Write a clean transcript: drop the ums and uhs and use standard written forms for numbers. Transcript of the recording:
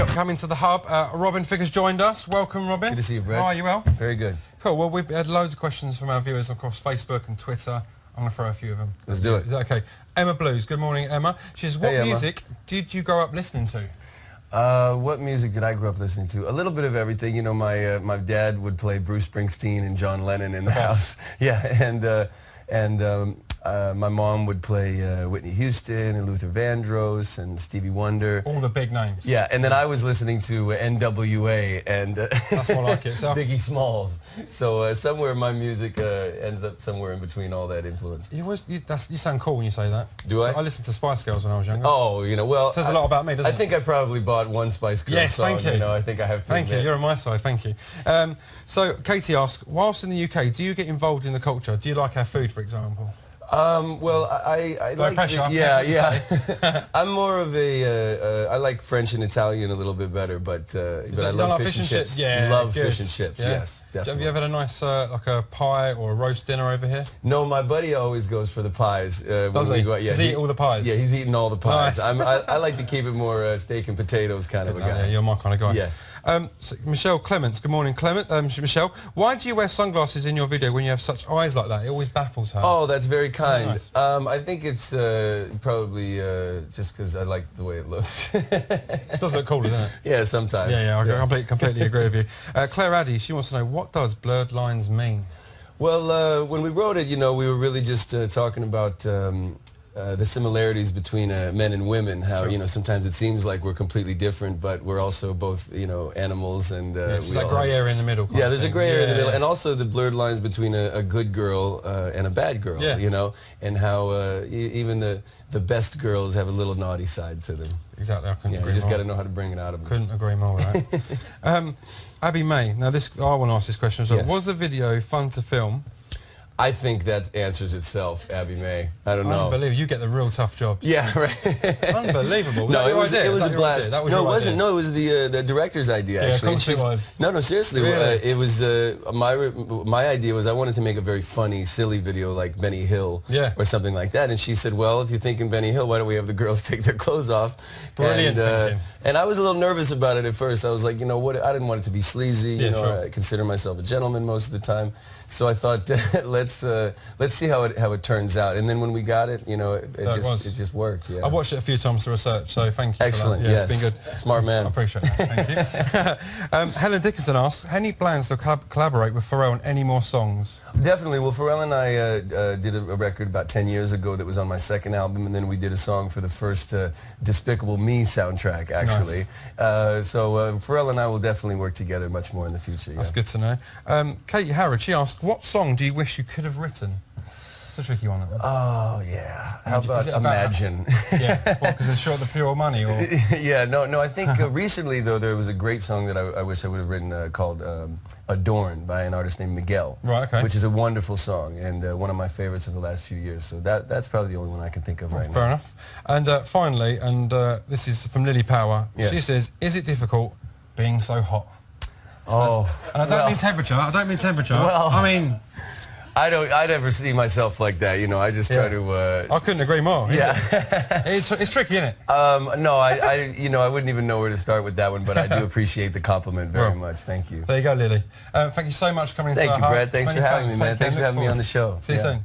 Coming to the hub, Robin Thicke has joined us. Welcome, Robin. Good to see you, Brett. How are you? Well? Very good. Cool. Well, we've had loads of questions from our viewers across Facebook and Twitter. I'm going to throw a few of them. Let's do it. Is that okay? Emma Blues. Good morning, Emma. She says, what music did you grow up listening to? What music did I grow up listening to? A little bit of everything. You know, my dad would play Bruce Springsteen and John Lennon in the house. Yeah, my mom would play Whitney Houston and Luther Vandross and Stevie Wonder. All the big names. Yeah, and then I was listening to NWA and that's more like it. So Biggie Smalls. So somewhere my music ends up somewhere in between all that influence. You sound cool when you say that. Do I? I listened to Spice Girls when I was younger. Oh, you know, well, it says a lot about me, doesn't it? I think I probably bought one Spice Girls song. Thank you. You know, I think I have to Thank you. You're on my side. Thank you. So Katie asks, whilst in the UK, do you get involved in the culture? Do you like our food, for example? Well, I like pressure. Yeah. I'm more of a I like French and Italian a little bit better, but I love fish and chips. Yeah, love good. fish and chips. Yeah. Yes, definitely. Have you ever had a nice like a pie or a roast dinner over here? No, my buddy always goes for the pies. Does he? Go out. Yeah, Does he eat all the pies? Yeah, he's eating all the pies. Nice. I like to keep it more steak and potatoes kind of a guy. Yeah, you're my kind of guy. Yeah. So Michelle Clements, good morning, Michelle. Why do you wear sunglasses in your video when you have such eyes like that? It always baffles her. Oh, that's very kind. Nice. I think it's probably just because I like the way it looks. It does look cool, doesn't it? Yeah, sometimes. Yeah, I completely agree with you. Claire Addy, she wants to know, what does blurred lines mean? Well, when we wrote it, you know, we were really just talking about the similarities between men and women, how, you know, sometimes it seems like we're completely different, but we're also both, you know, animals, and there's that grey area in the middle. Yeah, there's a grey area in the middle, and also the blurred lines between a good girl and a bad girl, you know, and how even the best girls have a little naughty side to them. Exactly, I couldn't agree more. You just got to know how to bring it out of them. Couldn't agree more with that. Abby May, now I want to ask this question as well. Yes. Was the video fun to film? I think that answers itself, Abby May. I don't know. Unbelievable. You get the real tough jobs. Yeah, right. Unbelievable. No, it was a blast. No, it wasn't. No, it was the director's idea, actually. Yeah, of course it was. No, seriously. Really? It was my idea was I wanted to make a very funny, silly video like Benny Hill or something like that. And she said, well, if you're thinking Benny Hill, why don't we have the girls take their clothes off? Brilliant thinking. And I was a little nervous about it at first. I was like, you know what? I didn't want it to be sleazy. You know, I consider myself a gentleman most of the time. So I thought, let's see how it turns out. And then when we got it, you know, it just worked. Yeah. I watched it a few times to research, so thank you. Excellent. For that. Yeah, yes. It's been good. Smart man. I appreciate it. Thank you. Helen Dickinson asks, any plans to collaborate with Pharrell on any more songs? Definitely. Well, Pharrell and I did a record about 10 years ago that was on my second album, and then we did a song for the first Despicable Me soundtrack, actually. Nice. So Pharrell and I will definitely work together much more in the future. That's good to know. Katie Harrod, she asked, what song do you wish you could have written? It's a tricky one. Oh, yeah. How about Imagine? Yeah, because it's short the pure money? Or? Yeah, no, I think recently, though, there was a great song that I wish I would have written called Adorn by an artist named Miguel. Right, okay. Which is a wonderful song and one of my favorites of the last few years. So that's probably the only one I can think of right now. Fair enough. And finally, this is from Lily Power. Yes. She says, is it difficult being so hot? Oh. And I don't mean temperature. Well, I mean... I never see myself like that, you know. I just try to... I couldn't agree more. It's tricky, isn't it? No, I wouldn't even know where to start with that one, but I do appreciate the compliment very much. Thank you. There you go, Lily. Thank you so much for coming into our Thank you, Brett. Thanks for having me, man. Thanks for having me on the show. See you soon.